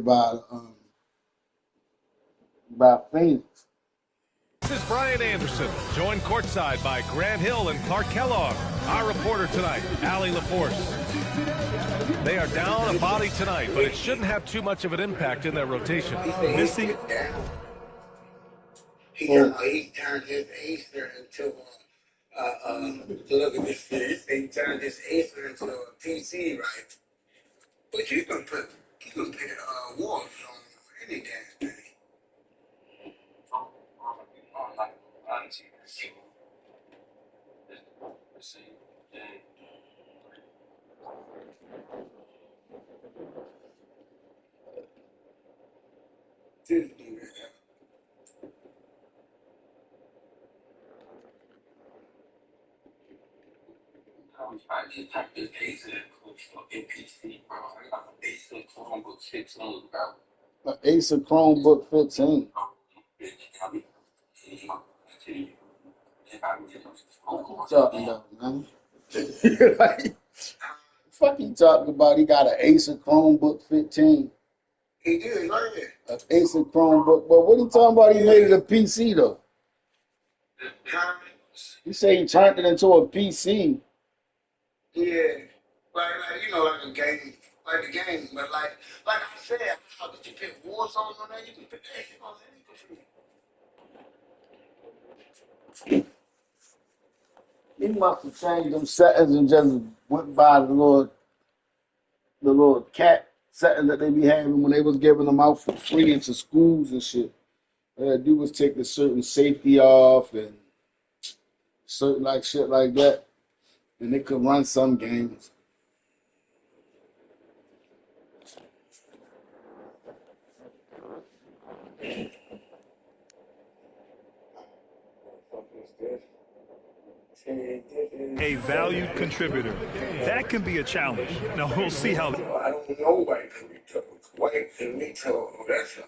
by Phoenix. This is Brian Anderson, joined courtside by Grant Hill and Clark Kellogg. Our reporter tonight, Allie LaForce. They are down a body tonight, but it shouldn't have too much of an impact in their rotation. Missing. He turned his acer into look at this shit. He turned his acer into a PC, right? But you can put walls on any damn thing. I just typed this Acer PC, bro. I got an Acer Chromebook 15, bro. An Acer Chromebook 15. What you talking about, man? Like, fuck you talking about? He got an Acer Chromebook 15. He did, right there. An Acer Chromebook. But what he talking about? He made it a PC, though. You say he turned it into a PC. Yeah, like like a game, like the game, but like I said, how did you pick Warzone on that? You can pick that shit on anything. He must have changed them settings and just went by the little cat setting that they be having when they was giving them out for free into schools and shit. Dude was taking certain safety off and certain like shit like that, and they could run some games. A valued contributor. That can be a challenge. Now, we'll see how... I don't know white people. White people, that's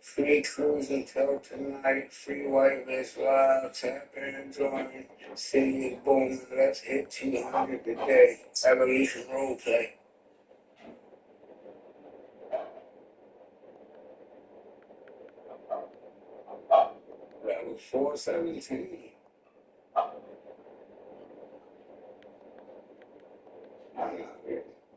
free cruise until tonight, free white list live, tap in, join, city is booming, let's hit 200 today. Evolution role play. Level 417.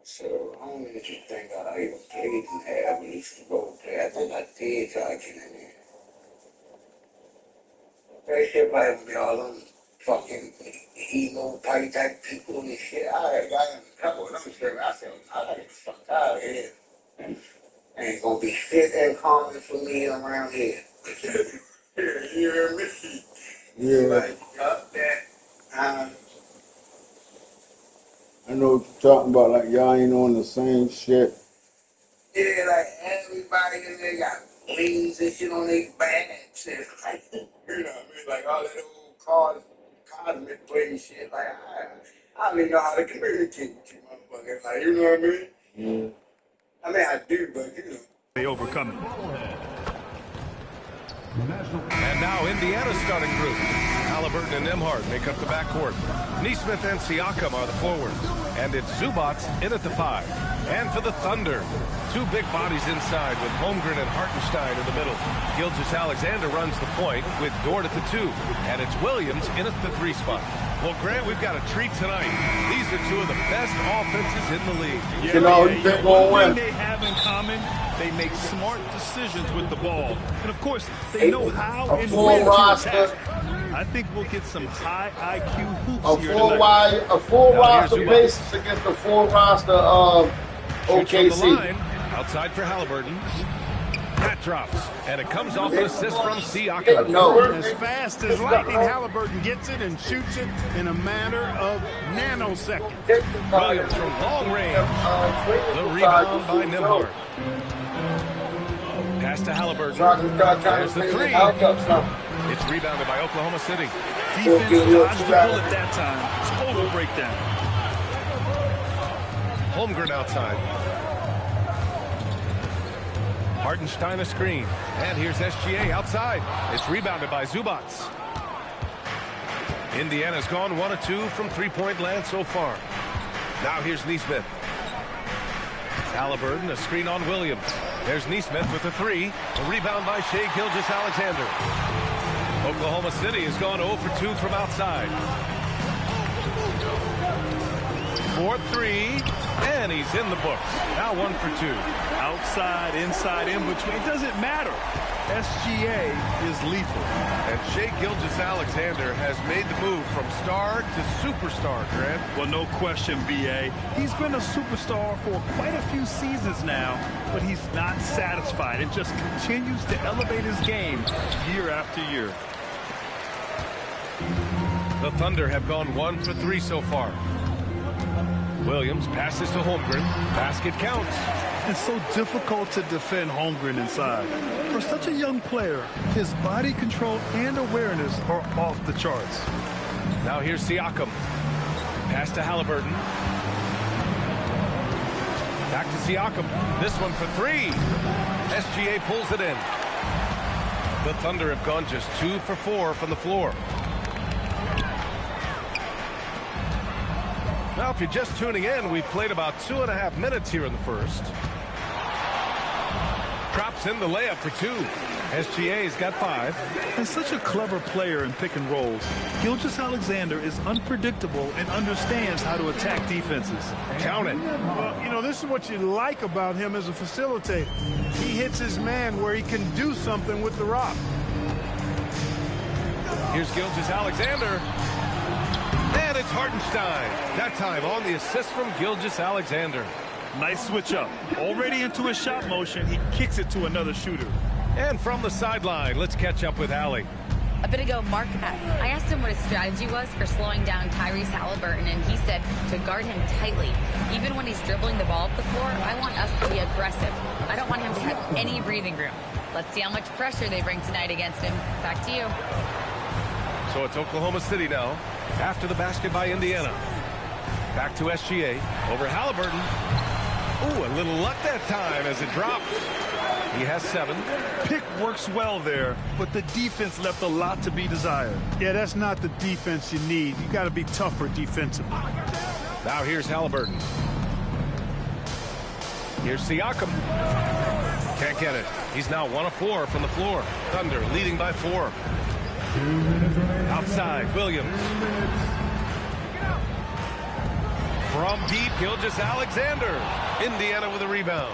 So I don't even think I even played in the Evolution role play. I think I did try to get in there. That shit probably be all them fucking emo party type people and shit. I got in a couple of them shit. I said, I gotta get the fuck out of here. Ain't gonna be shit and common for me around here. You hear me? Yeah. Like, up that. I know what you're talking about. Like y'all ain't on the same shit. Yeah, like everybody in there got wings and shit on their backs and like, you know what I mean? Like all that old cosmic play shit. Like I don't even know how to communicate with you, motherfucker. Like, you know what I mean? Yeah. I mean, I do, but you know. They overcome it. And now Indiana's starting group. Halliburton and Nembhard make up the backcourt. Nesmith and Siakam are the forwards. And it's Zubats in at the 5. And for the Thunder, two big bodies inside with Holmgren and Hartenstein in the middle. Gilgeous-Alexander runs the point with Dort at the 2. And it's Williams in at the 3 spot. Well, Grant, we've got a treat tonight. These are two of the best offenses in the league. One thing they have in common, they make smart decisions with the ball. And, of course, they know how and when to attack. I think we'll get some high IQ hoops here tonight. A full roster basis against the full roster of OKC. Line, outside for Halliburton. That drops, and it comes off an assist from Siakam. As fast as lightning, Halliburton gets it and shoots it in a matter of nanoseconds. Williams from long range. The rebound by Nembhard. Pass to Halliburton. There's the 3. It's rebounded by Oklahoma City. Defense dodged the bullet that time. Total breakdown. Holmgren outside. Hartenstein a screen. And here's SGA outside. It's rebounded by Zubats. Indiana's gone 1 of 2 from three-point land so far. Now here's Nesmith. Halliburton, a screen on Williams. There's Neesmith with a three. A rebound by Shai Gilgeous-Alexander. Oklahoma City has gone 0 for 2 from outside. 4-3, and he's in the books. Now 1 for 2. Outside, inside, in between. It doesn't matter. SGA is lethal. And Shai Gilgeous-Alexander has made the move from star to superstar, Grant. Well, no question, B.A. He's been a superstar for quite a few seasons now, but he's not satisfied and just continues to elevate his game year after year. The Thunder have gone 1 for 3 so far. Williams passes to Holmgren. Basket counts. It's so difficult to defend Holmgren inside. For such a young player, his body control and awareness are off the charts. Now here's Siakam. Pass to Halliburton. Back to Siakam. This one for 3. SGA pulls it in. The Thunder have gone just 2 for 4 from the floor. Now, if you're just tuning in, we've played about 2.5 minutes here in the first. Drops in the layup for 2. SGA's got 5. And such a clever player in pick and rolls. Gilgeous-Alexander is unpredictable and understands how to attack defenses. Count it. Well, you know, this is what you like about him as a facilitator. He hits his man where he can do something with the rock. Here's Gilgeous-Alexander. And it's Hartenstein. That time on the assist from Gilgeous-Alexander. Nice switch up. Already into his shot motion, he kicks it to another shooter. And from the sideline, let's catch up with Allie. A bit ago, Mark, I asked him what his strategy was for slowing down Tyrese Halliburton, and he said to guard him tightly. Even when he's dribbling the ball up the floor, I want us to be aggressive. I don't want him to have any breathing room. Let's see how much pressure they bring tonight against him. Back to you. So it's Oklahoma City now, after the basket by Indiana. Back to SGA, over Halliburton. Ooh, a little luck that time as it drops. He has 7. Pick works well there, but the defense left a lot to be desired. Yeah, that's not the defense you need. You got to be tougher defensively. Now here's Halliburton. Here's Siakam. Can't get it. He's now 1 of 4 from the floor. Thunder leading by 4. Outside, Williams. From deep, Gilgeous-Alexander. Indiana with a rebound.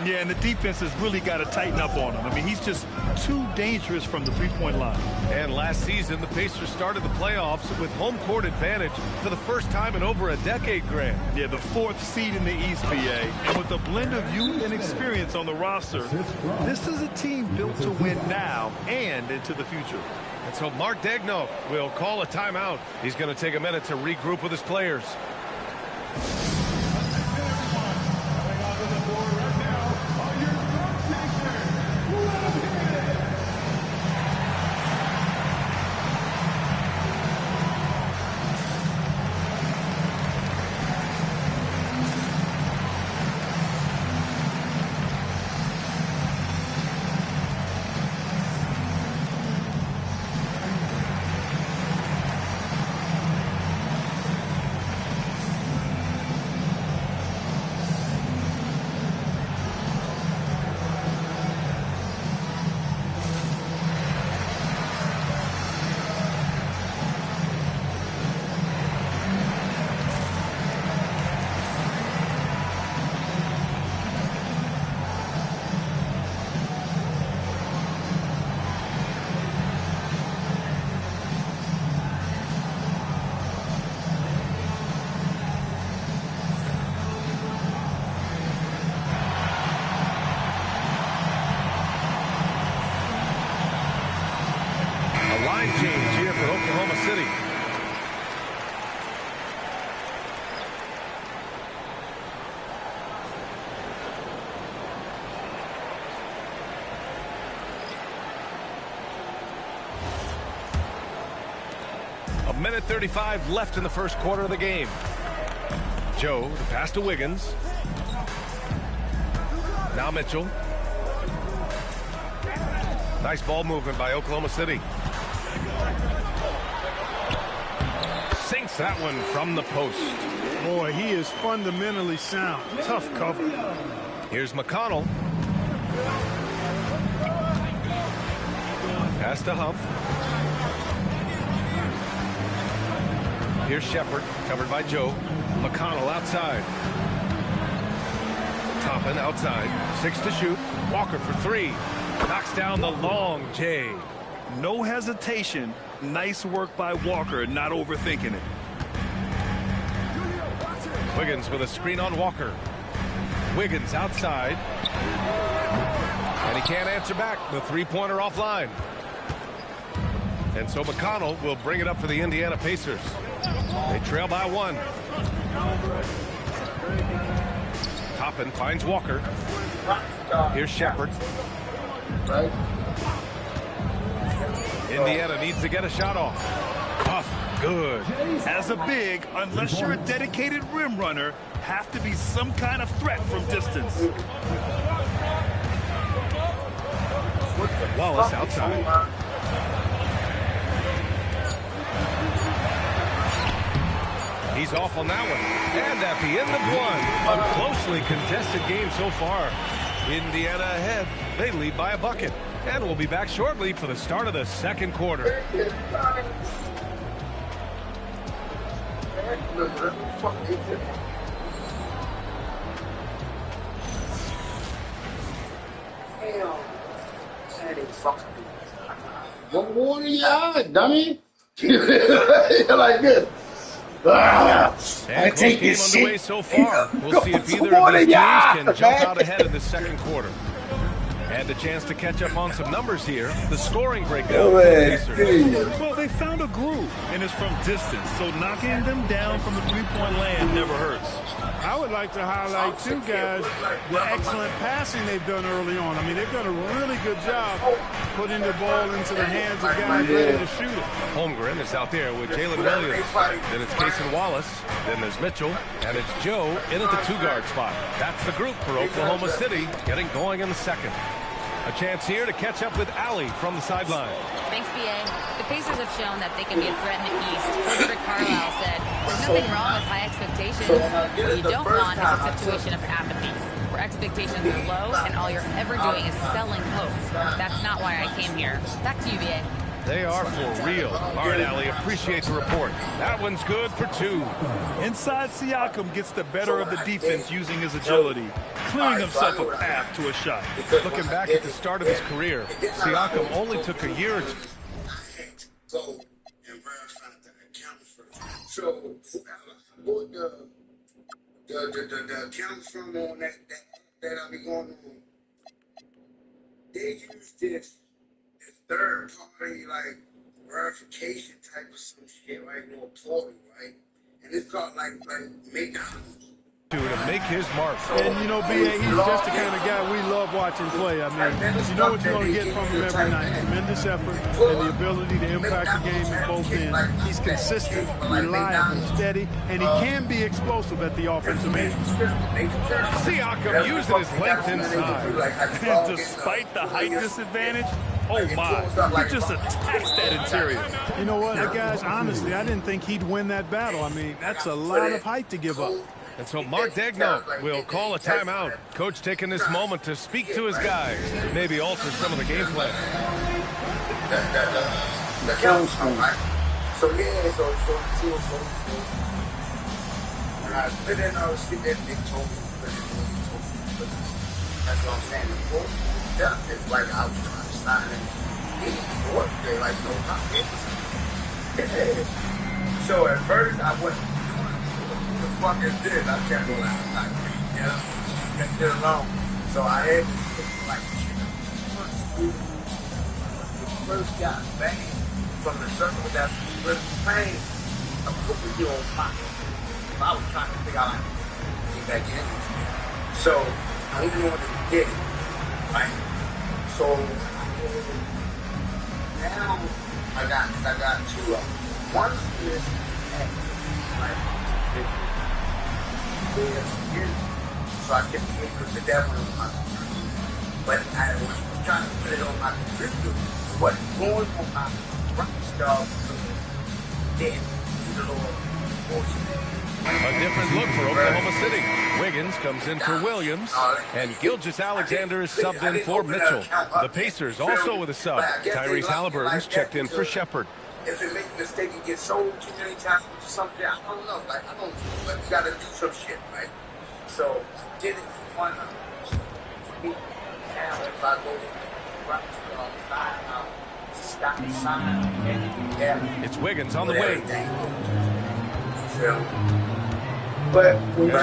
Yeah, and the defense has really got to tighten up on him. I mean, he's just too dangerous from the three-point line. And last season, the Pacers started the playoffs with home court advantage for the first time in over a decade, Grant. Yeah, the 4th seed in the East, BA. And with a blend of youth and experience on the roster, this is a team built to win now and into the future. And so Mark Daigneault will call a timeout. He's going to take a minute to regroup with his players. Line change here for Oklahoma City. A minute 35 left in the first quarter of the game. Joe, the pass to Wiggins. Now Mitchell. Nice ball movement by Oklahoma City. sinks that one from the post. Boy, he is fundamentally sound. Tough cover. Here's McConnell. Pass to Humph. Here's Shepard, covered by Joe. McConnell outside. Toppin outside. 6 to shoot. Walker for 3. Knocks down the long J. No hesitation. Nice work by Walker, not overthinking it. Wiggins with a screen on Walker. Wiggins outside. And he can't answer back. The three-pointer offline. And so McConnell will bring it up for the Indiana Pacers. They trail by 1. Toppin finds Walker. Here's Shepard. Indiana needs to get a shot off. Tough, good. As a big, unless you're a dedicated rim runner, have to be some kind of threat from distance. Wallace outside. He's off on that one. And at the end of 1, a closely contested game so far. Indiana ahead. They lead by a bucket. And we'll be back shortly for the start of the second quarter. One more in your eye, dummy. Like this. And close game underway so far. We'll see if either of these teams can jump out ahead in the second quarter. And a chance to catch up on some numbers here. The scoring breakdown for the Pacers. Well, they found a groove, and it's from distance, so knocking them down from the three-point land never hurts. I would like to highlight, too, guys, the excellent passing they've done early on. I mean, they've done a really good job putting the ball into the hands of guys ready to shoot it. Holmgren is out there with Jalen Williams. Then it's Cason Wallace. Then there's Mitchell. And it's Joe in at the 2-guard spot. That's the group for Oklahoma City getting going in the second. A chance here to catch up with Allie from the sideline. Thanks, B.A. The Pacers have shown that they can be a threat in the East. As Rick Carlisle said, there's nothing wrong with high expectations. What you don't want is a situation of apathy, where expectations are low and all you're ever doing is selling hope. That's not why I came here. Back to you, B.A. They are for real. All right, Allie, appreciate the report. That one's good for 2. Inside, Siakam gets the better of the defense using his agility, clearing himself a path to a shot. Looking back at the start of his career, Siakam only took a year or 2. So, and verify the accounts for it. So, I bought the accounts from on that I be going on. They use this third party like verification type of some shit, right? More portal, right? And it's called like McDonald's. To make his mark. And, you know, B.A., he's just the kind of guy we love watching play. I mean, you know what you're going to get from him every night. Tremendous effort and the ability to impact the game in both ends. He's consistent, reliable, steady, and he can be explosive at the offensive end. Siakam using his length inside. And despite the height disadvantage, oh my, he just attacks that interior. You know what, guys, honestly, I didn't think he'd win that battle. I mean, that's a lot of height to give up. And so Mark Daigneault will call a timeout. Coach taking this moment to speak to his guys, maybe alter some of the game plan. The counts from, right? So yeah, so when I spit in all the shit that they told me, that's what I'm saying. The fourth step is like I was trying to sign in work. They like no problem. So at first I went, what the fuck is this? I kept going like, you know, left it alone. So I had to like, first got banged from the circle that's with pain. I put with your own pocket. I was trying to figure out how to get back in. So I didn't know what to get. Right? So now I got 2 of them. One is right. So I kept the devil on my computer. But I was trying to put it on my computer. What's going on my right stuff dead. A different look for Oklahoma City. Wiggins comes in for Williams, and Gilgeous-Alexander is subbed in for Mitchell. The Pacers also with a sub. Tyrese Halliburton's checked in for Shepherd. If it makes a mistake and gets sold too many times or something, I don't know. Like, I don't know. Like, you gotta do some shit, right? So, did it one now if I go right out, stop the sign, and It's Wiggins on the wing. But when you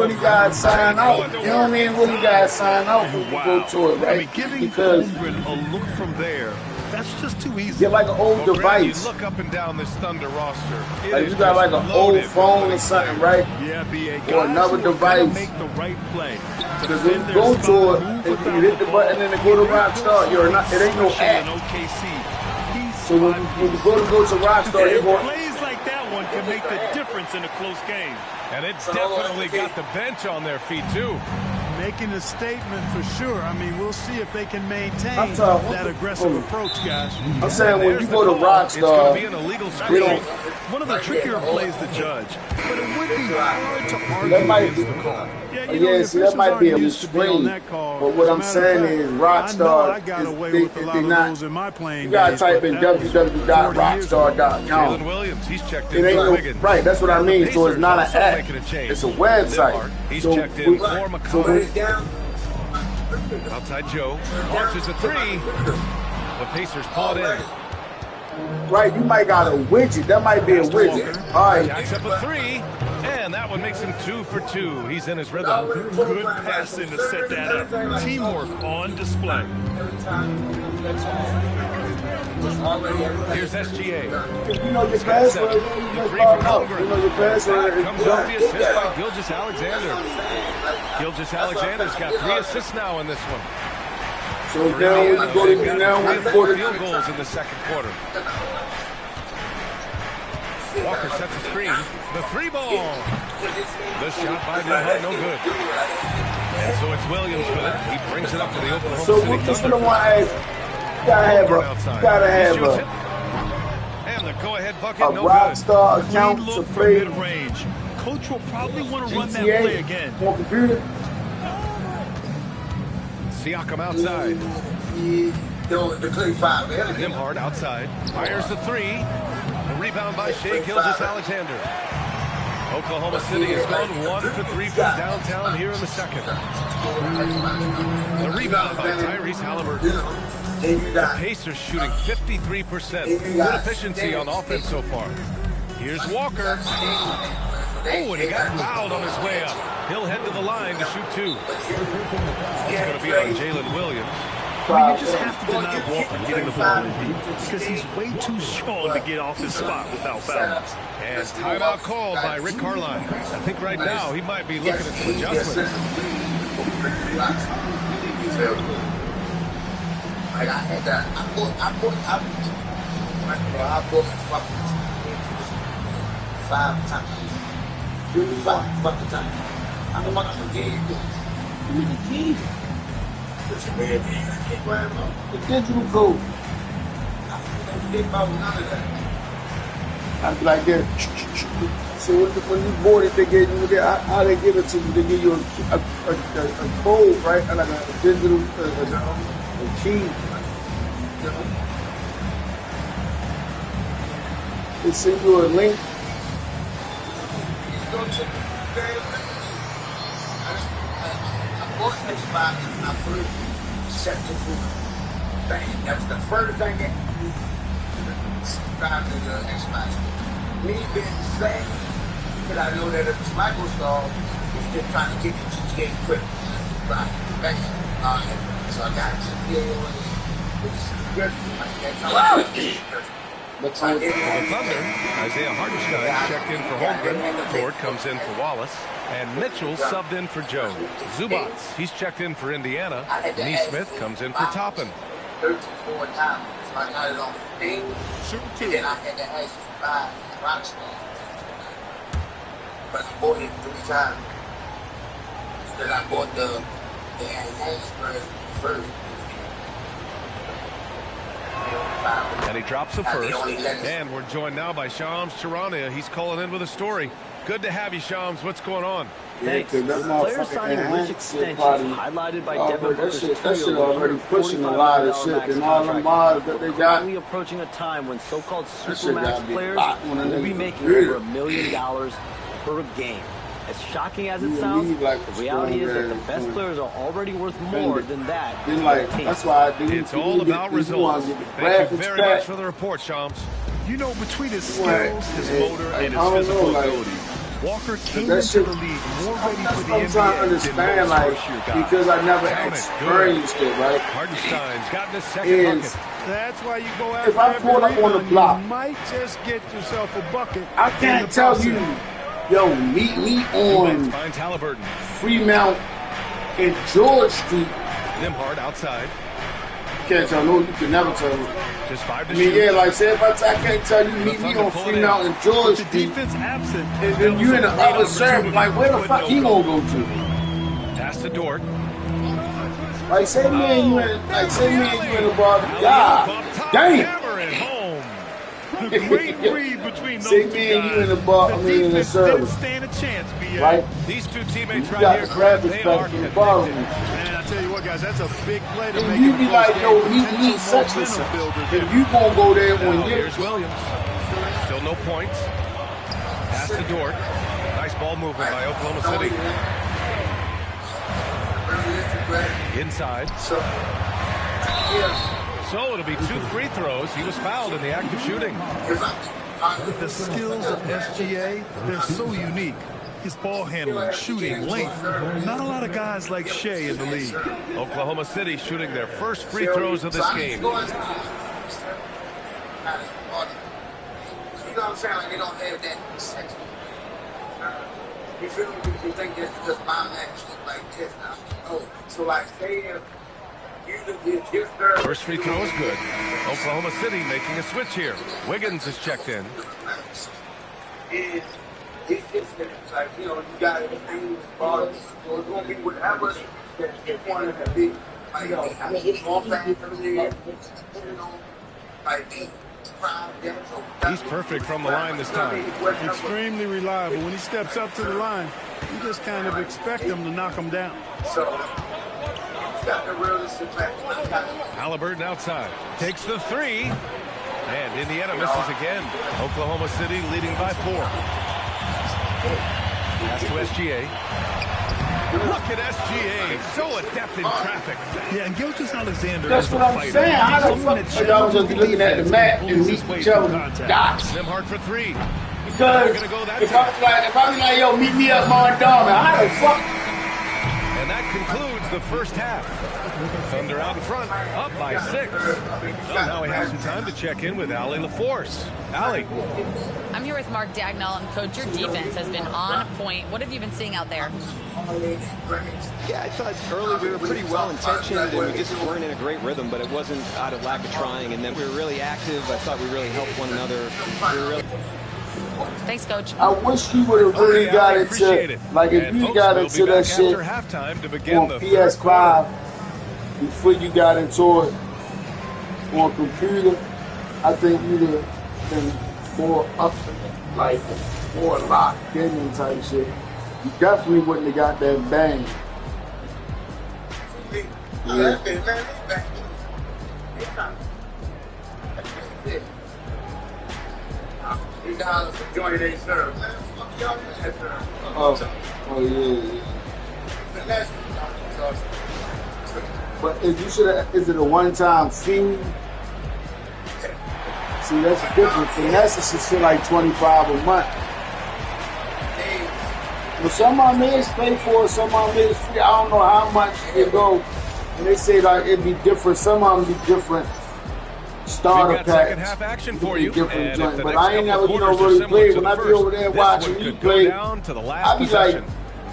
really got to sign out, you don't even really got to sign out when you go to it, right? I mean, giving because Holmgren a look from there, that's just too easy. you're like an old Well, Grant, device. you look up and down this Thunder roster. Like you got like an old phone or something, right? Yeah, B.A. Or another device. Make the right play. Because when you go to it, if you hit the button and then go to Rockstar, you're not. It ain't no app. So when you go to Rockstar, you're going. Plays like that one can make the difference in a close game. And it's definitely got the bench on their feet, too. Making a statement for sure. I mean, we'll see if they can maintain I'm talking- that aggressive approach, guys. I'm saying when you There's go the to call. It's going Rockstar, to be an illegal you screen. don't. One of the trickier plays to judge, but it would be hard to argue That might against be. the call. Yeah, see, that might be a screen. But what I'm saying is, Rockstar, I got away is with a lot they of not. those in my playing You gotta days, type but in that was 40 years ago. Jalen www.rockstar.com. Williams, he's checked It in ain't for no, Wiggins. right, that's what I mean. So it's not an Also app. making a change. It's a website. Nimhart, he's So checked in we- for so McCollum. Outside Joe. Launches a three. The Pacers pull it in. right, you might got a widget. That might be a Pass to widget. Walker. All right. Jacks up a three. And that one makes him 2 for 2. He's in his rhythm. Good passing to set that up. Teamwork on display. Here's SGA. You know your password. You The just three found from out. Holmgren. You know your password. That comes off the assist by Gilgeous-Alexander. Gilgeous-Alexander's got 3 assists now in this one. So now when you go They've to got now 3 when of you 4 go field to goals in the second quarter. Walker sets a screen. The 3-ball. The shot by Nimhart, no good. And so it's Williams with it. He brings it up for the Oklahoma so City what this Thunder. one I want to ask, you gotta have He shoots a it. And the go-ahead bucket, a no good. Rockstar account Clean to look from play mid-range. Coach will probably want to run that play again. GTA on computer. Siakam outside. The Clay 5, man. Nimhart outside. Fires the 3. The rebound by Shai Gilgeous-Alexander. Oklahoma City has gone 1 for 3 from downtown here in the second. The rebound by Tyrese Halliburton. The Pacers shooting 53%. Good efficiency on offense so far. Here's Walker. Oh, and he got fouled on his way up. He'll head to the line to shoot 2. It's going to be on Jalen Williams. I mean, you just have to deny Walker getting the ball in deep because he's way too strong to get off his spot without fouling. And timeout called by Rick Carlisle. I think right now he might be looking at some adjustments. Like I had that. I bought 5 times. 5 fucking times. I'm the motherfucking game. Who's the key? What's your man? I can't grab him. The digital code. I don't think about none of that. I'd be like that. So when you bought it, they gave you how they give it to you. They give you a code, right? Like a digital a key. They send you a link. I bought Xbox and I put it set to thing. That was the first thing that subscribed to the Xbox. Me being sad, because I know that if it's Microsoft, it's just trying to get the GTA quick. Right. So I got GTA on it. It's good. For the Thunder, Isaiah Hartenstein checked in for Holmgren. Ford comes in for Wallace. And Mitchell subbed in for Jones. Zubats, he's checked in for Indiana. Neesmith comes in for Toppin. 13 more times. So I got it on thing. And then I had to ask you to buy Rockstar. But I bought it 3 times. Because I bought the enhanced version first. And he drops the first. And we're joined now by Shams Charania. He's calling in with a story. Good to have you, Shams. What's going on? Thanks. Player signing rich extensions highlighted by Devin Booker's that shit already pushing a lot of shit. And all the mods that they got. Only approaching a time when so-called supermax players will be making over $1 million per game. As shocking as it sounds, the reality is that the best players are already worth more than that. That's why I do. It's all about results. Thank you very much for the report, Shams. You know, between his skills, his motor, and his physical ability, Walker came into the league more ready for the NBA than most first-year guys. Because I never experienced it, right? Hartenstein's gotten his second bucket. That's why you go after if I pull up on the block, you might just get yourself a bucket. I can't tell you, yo, meet me on Finds Halliburton. Fremont and George Street. Nembhard outside. Can't tell no, you can never tell me. Just 5 to I mean, shoot. yeah, like say if I can't tell you, meet me on Fremont and George The Street. defense absent. And then you in the other serve, like where the fuck he gonna go to? Pass to Dort. Like say me and you in the bar. God damn. Hammer it home. The great read between those Say two me and you in guys. the bar. I The mean in the defense didn't service, stand a chance, BA. right? These two teammates You right got here, to grab they are respect and follow connected. me. Man, I tell you what, guys, that's a big play to make. And you be like, yo, he needs such and such. And you gonna go there Now, when you're. here's Williams. Still no points. Pass to Dort. Nice ball movement by Oklahoma City. Inside. So it'll be 2 free throws. He was fouled in the act of shooting. The skills of SGA, they're so unique. His ball handling, shooting, length. Not a lot of guys like Shea in the league. Oklahoma City shooting their first free throws of this game. You know what I'm saying? Like they don't have that sex. You feel me? You think it's just my match like this now? Oh, so like say if you did his third. First free throw is good. Oklahoma City making a switch here. Wiggins is checked in. And it's like, you know, you got everything ball. So it's gonna be whatever that you want it to be. Like, I mean, it's all fast for the you know, like He's perfect from the line this time. Extremely reliable. When he steps up to the line, you just kind of expect him to knock him down. So, got the realest impact. Halliburton outside. Takes the 3. And Indiana misses again. Oklahoma City leading by 4. Pass to SGA. Look at SGA. So adept in traffic. Yeah, and Gilgeous-Alexander That's is a what I'm fighter. saying. How the Someone fuck that y'all just be looking at the mat and pulls meet his way each through other contact. dots? Nembhard for 3. Because Gonna go that if I be like, yo, meet me up Mondawmin, how the fuck? And that concludes the first half. Thunder out in front, up by 6. Well, now we have some time to check in with Allie LaForce. Allie. I'm here with Mark Dagnall, and Coach, your defense has been on point. What have you been seeing out there? Yeah, I thought early we were pretty well-intentioned and we just weren't in a great rhythm, but it wasn't out of lack of trying. And then we were really active. I thought we really helped one another. Thanks, Coach. I wish you would have really got into, like if you got into that shit on PS5 before you got into it on computer, I think you'd have been more up, like more locked in type shit. You definitely wouldn't have got that bang. Yeah. $3 for joining they serve. Man, fuck y'all in that serve. Oh yeah. But if you should have, is it a one-time fee? See, that's different. Finesse is just shit like $25 a month. But some of them is paid for, some of them is free. I don't know how much it go. And they say like it'd be different. Some of them be different starter We've got packs. second half action for you. Different And joints. if the But next I ain't never, couple you know, quarters really are played. similar When I to be the over there first, watching this you one could play, go down to the last I be like, possession.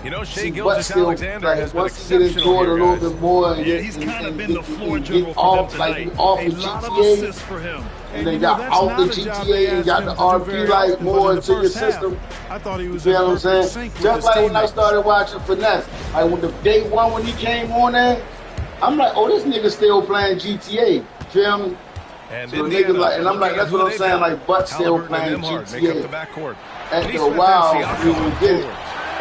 You know, Shea but still, Gilgeous-Alexander like, has been once you get into exceptional it a here, little guys. bit more, and, Yeah, he's kind of been the floor and general get for off, them like tonight. off A the lot of GTA. assists for him. And they you know, got that's out not the a job they GTA and asked got him the to do RP very like often, more but in the into your first half, system. I thought he was You in know what I'm perfect saying? sync with Just his like when I teammates. started watching Finesse, like when the day one when he came on there, I'm like, oh, this nigga still playing GTA. Feel me? And so niggas like, and I'm like, that's what I'm saying. Like, Butt still playing GTA. After a while, we will get it.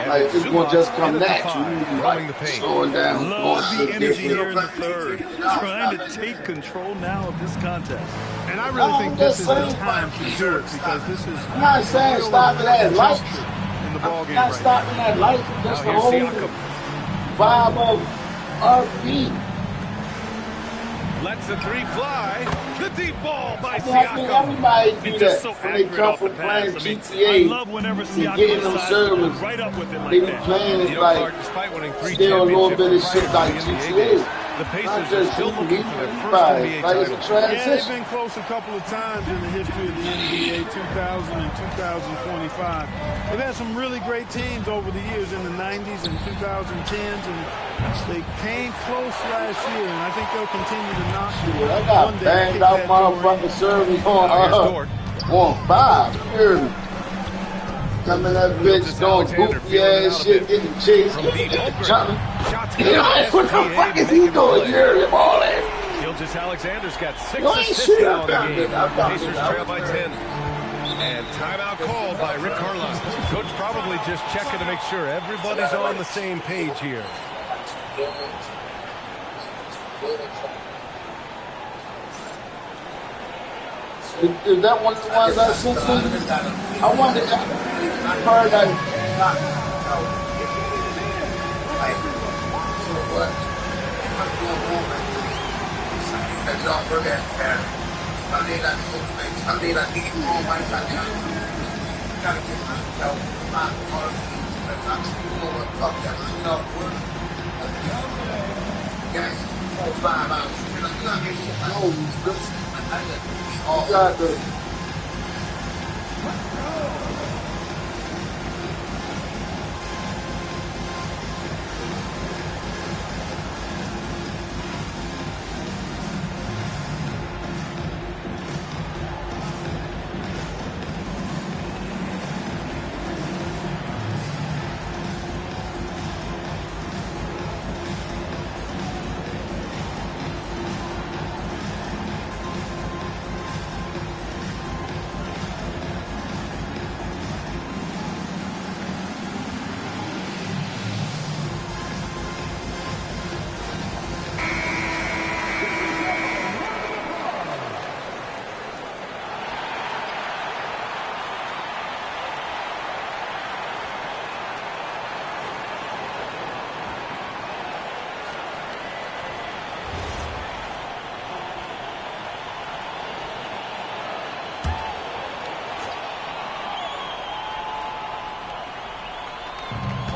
Like, it's gonna just come natural. Like, slowing down. Love the energy here in the third. Trying to take control now of this contest. And I really think this is the time to do it because this is. I'm not saying stop it at lights. In the ball game, not stopping at lights. Just the whole vibe of RP. Lets the three fly. The deep ball by Siakam. Everybody do that so when they come from playing GTA. I love whenever Siakam getting them servers. Right up with it like they be that. playing it like still a little bit of shit like GTA. The Pacers are still looking for their first NBA title. Yeah, they've been close a couple of times in the history of the NBA, 2000 and 2025. They've had some really great teams over the years in the 90s and 2010s, and they came close last year, and I think they'll continue to knock you. I got banged out motherfucking service on 5. Coming that bitch doing goofy ass shit, getting chased, jumping. What the fuck is he doing here? All that. Gilgeous-Alexander's got 6 assists now in the game. Pacers trail by 10. And timeout called by Rick Carlisle. Coach probably just checking to make sure everybody's on the same page here. Is that one of the ones I sent to you? I wonder if I heard that. You got the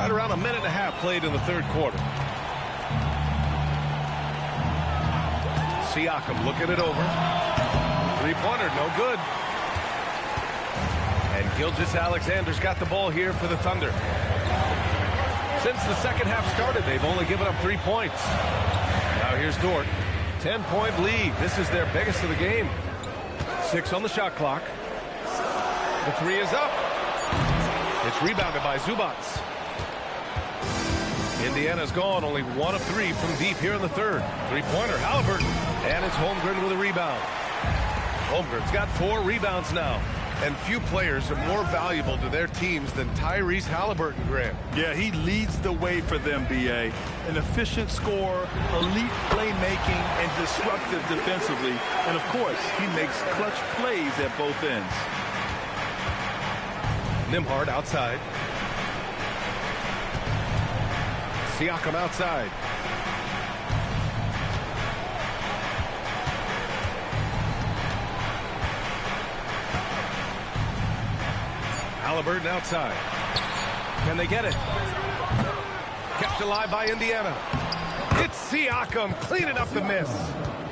Right around a minute and a half played in the third quarter. Siakam looking it over. Three-pointer, no good. And Gilgeous-Alexander's got the ball here for the Thunder. Since the second half started, they've only given up 3 points. Now here's Dort. 10-point lead. This is their biggest of the game. 6 on the shot clock. The three is up. It's rebounded by Zubac. Indiana's gone only 1 of 3 from deep here in the third. Three-pointer, Haliburton. And it's Holmgren with a rebound. Holmgren's got 4 rebounds now. And few players are more valuable to their teams than Tyrese Haliburton, Grant. Yeah, he leads the way for them, B.A. An efficient scorer, elite playmaking, and disruptive defensively. And, of course, he makes clutch plays at both ends. Nembhard outside. Siakam outside. Haliburton outside. Can they get it? Kept alive by Indiana. It's Siakam cleaning up the miss.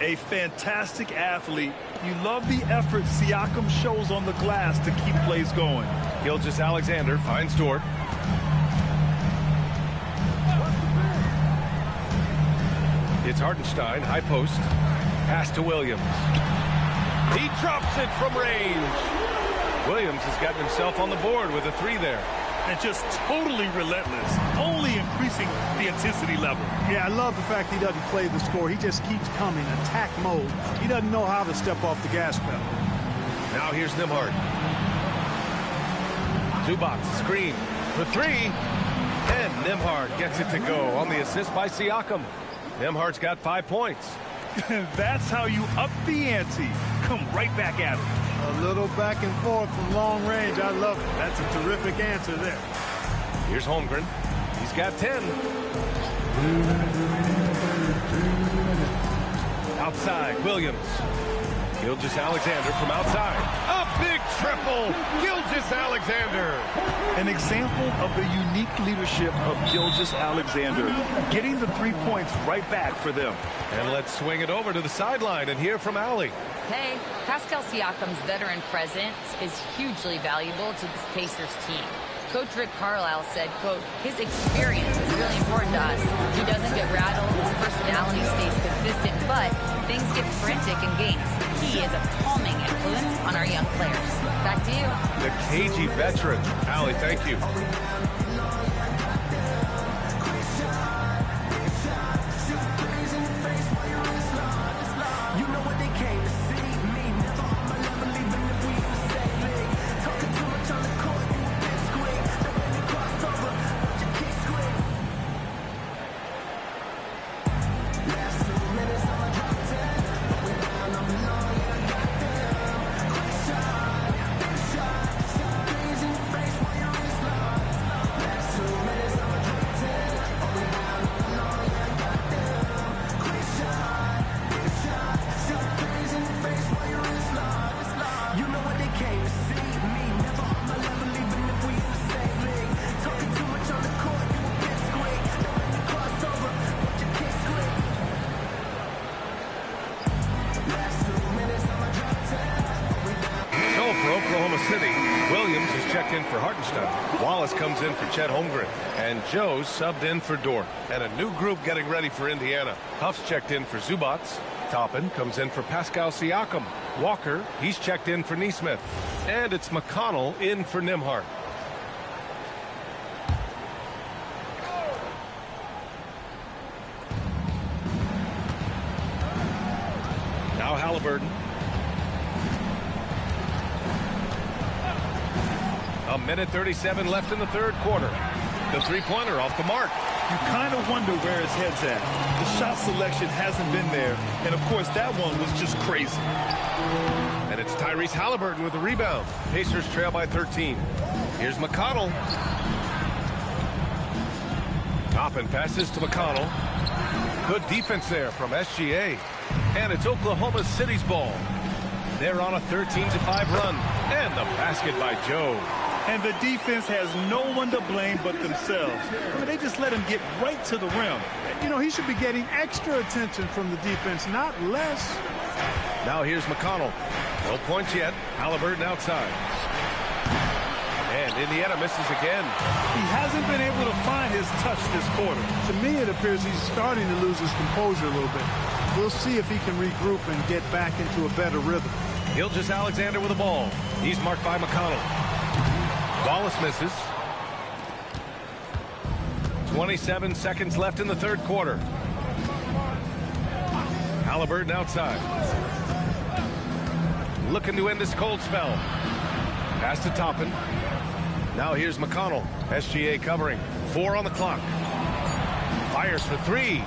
A fantastic athlete. You love the effort Siakam shows on the glass to keep plays going. Gilgeous-Alexander finds Dort. It's Hartenstein, high post. Pass to Williams. He drops it from range. Williams has gotten himself on the board with a 3 there. and just totally relentless, only increasing the intensity level. Yeah, I love the fact he doesn't play the score. He just keeps coming, attack mode. He doesn't know how to step off the gas pedal. Now here's Nembhard. Zubac screen for three. And Nembhard gets it to go on the assist by Siakam. Nembhard's got 5 points. That's how you up the ante. Come right back at him. A little back and forth from long range. I love it. That's a terrific answer there. Here's Holmgren. He's got 10. Outside, Williams. Gilgeous-Alexander from outside. A big triple. Gilgeous-Alexander. An example of the unique leadership of Gilgeous-Alexander, getting the 3 points right back for them. And let's swing it over to the sideline and hear from Allie. Hey, Pascal Siakam's veteran presence is hugely valuable to this Pacers team. Coach Rick Carlisle said, quote, his experience is really important to us. He doesn't get rattled, his personality stays consistent, but things get frantic in games. He is a calming influence on our young players. Back to you. The cagey veteran. Allie, thank you. Williams is checked in for Hartenstein. Wallace comes in for Chet Holmgren. And Joe's subbed in for Dort. And a new group getting ready for Indiana. Huff's checked in for Zubac. Toppin comes in for Pascal Siakam. Walker, he's checked in for Nesmith. And it's McConnell in for Nembhard. Now Halliburton. A minute 37 left in the third quarter. The three-pointer off the mark. You kind of wonder where his head's at. The shot selection hasn't been there. And, of course, that one was just crazy. And it's Tyrese Halliburton with the rebound. Pacers trail by 13. Here's McConnell. Toppin passes to McConnell. Good defense there from SGA. And it's Oklahoma City's ball. They're on a 13-5 run. And the basket by Joe. And the defense has no one to blame but themselves. I mean, they just let him get right to the rim. You know, he should be getting extra attention from the defense, not less. Now here's McConnell. No points yet. Halliburton outside. And Indiana misses again. He hasn't been able to find his touch this quarter. To me, it appears he's starting to lose his composure a little bit. We'll see if he can regroup and get back into a better rhythm. Gilgeous-Alexander with the ball. He's marked by McConnell. Wallace misses. 27 seconds left in the third quarter. Halliburton outside. Looking to end this cold spell. Pass to Toppin. Now here's McConnell. SGA covering. 4 on the clock. Fires for 3.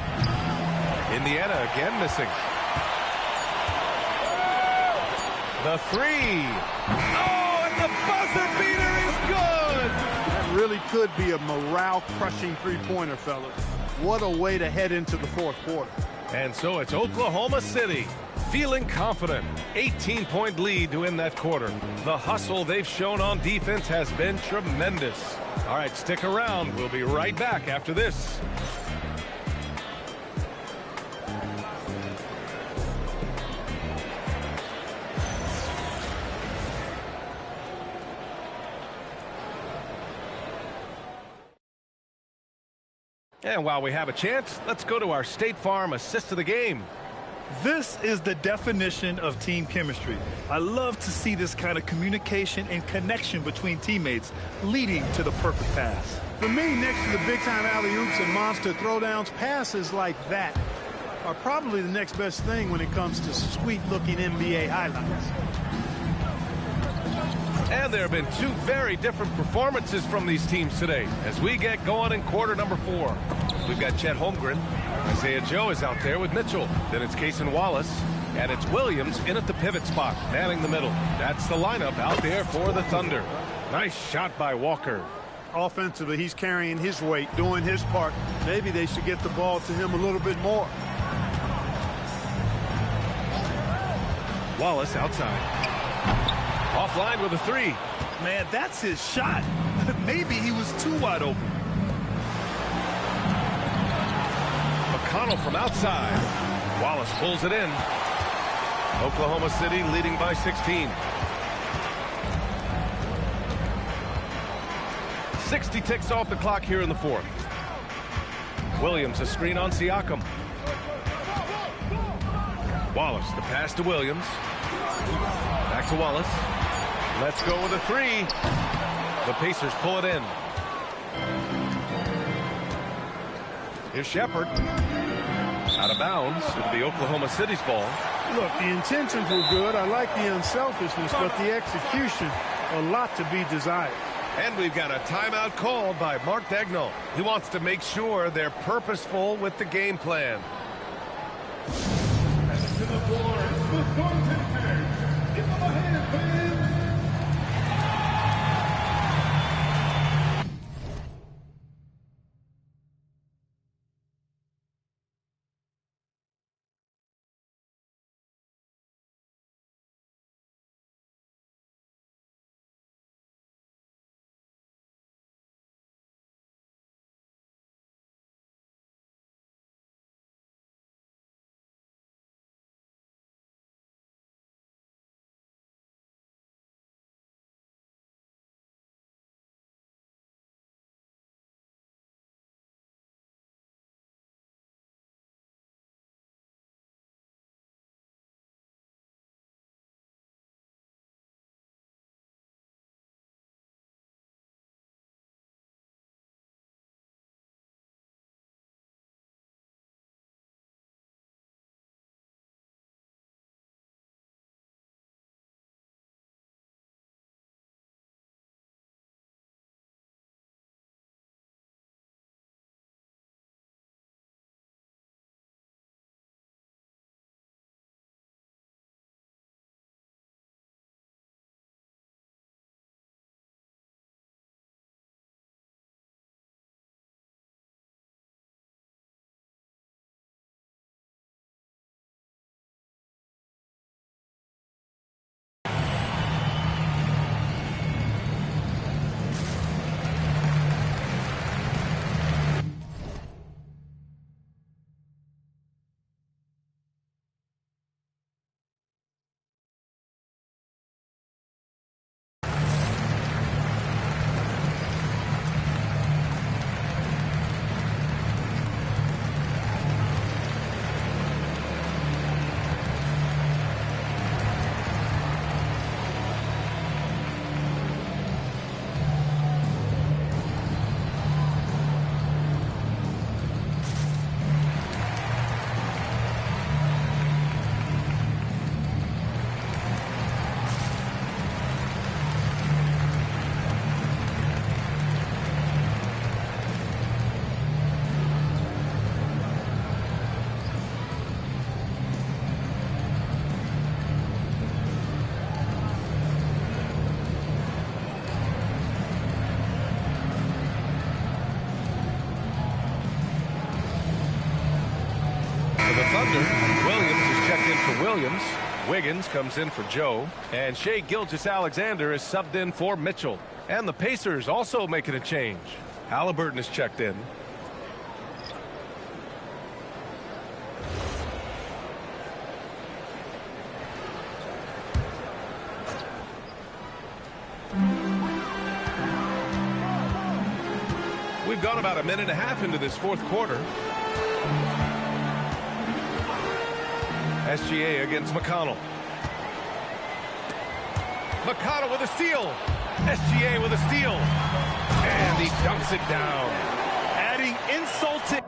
Indiana again missing. The 3. Oh, and the buzzer beater is good. That really could be a morale-crushing three-pointer, fellas. What a way to head into the fourth quarter. And so it's Oklahoma City feeling confident. 18-point lead to end that quarter. The hustle they've shown on defense has been tremendous. All right, stick around. We'll be right back after this. And while we have a chance, let's go to our State Farm assist of the game. This is the definition of team chemistry. I love to see this kind of communication and connection between teammates leading to the perfect pass. For me, next to the big-time alley-oops and monster throwdowns, passes like that are probably the next best thing when it comes to sweet-looking NBA highlights. And there have been two very different performances from these teams today as we get going in quarter number 4. We've got Chet Holmgren. Isaiah Joe is out there with Mitchell. Then it's Cason Wallace. And it's Williams in at the pivot spot, manning the middle. That's the lineup out there for the Thunder. Nice shot by Walker. Offensively, he's carrying his weight, doing his part. Maybe they should get the ball to him a little bit more. Wallace outside. Offline with a 3. Man, that's his shot. Maybe he was too wide open. McConnell from outside. Wallace pulls it in. Oklahoma City leading by 16. 60 ticks off the clock here in the 4th. Williams, a screen on Siakam. Wallace, the pass to Williams. Back to Wallace. Let's go with a 3. The Pacers pull it in. Here's Shepherd. Out of bounds. It'll be Oklahoma City's ball. Look, the intentions were good. I like the unselfishness, but the execution, a lot to be desired. And we've got a timeout called by Mark Daigneault. He wants to make sure they're purposeful with the game plan. To the floor, Wisconsin fans. Give them a hand, fans. Williams is checked in for Williams. Wiggins comes in for Joe. And Shai Gilgeous-Alexander is subbed in for Mitchell. And the Pacers also making a change. Halliburton is checked in. We've gone about a minute and a half into this 4th quarter. SGA against McConnell. McConnell with a steal. SGA with a steal. And he dunks it down. Adding insult to...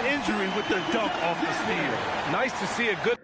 Injury with the dunk off the steal. Nice to see a good...